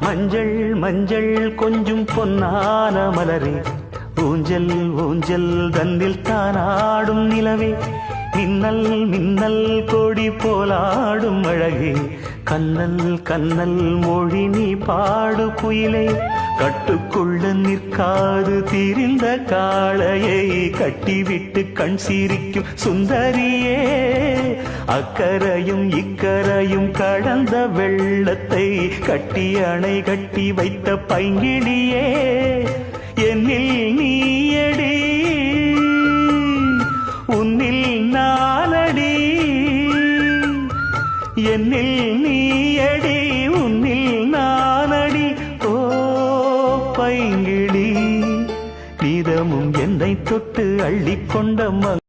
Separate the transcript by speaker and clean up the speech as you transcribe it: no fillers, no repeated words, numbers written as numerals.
Speaker 1: மஞ்சள் மஞ்சள் கொஞ்சம் பொன்னான மலரே, ஊஞ்சல் ஊஞ்சல் தன்னில் தானாடும் நிலவே, மின்னல் மின்னல் கொடி போலாடும் அழகே, கண்ணல் கண்ணல் மொழி நீ பாடு குயிலே, கட்டுக்குள்ள நிற்காது திரிந்த காளையை கட்டிவிட்டு கண் சிரிக்கும் சுந்தரியே, அக்கரையும் இக்கரையும் கடந்த வெள்ளத்தை கட்டி அணை கட்டி வைத்த பைங்கிளியே, என்னில் நீயடி உன்னில் நானடி, என்னில் நீயடி உன்னில் நானடி. ஓ பைங்கிளி, நீதமும் என்னை தொட்டு அள்ளிக்கொண்ட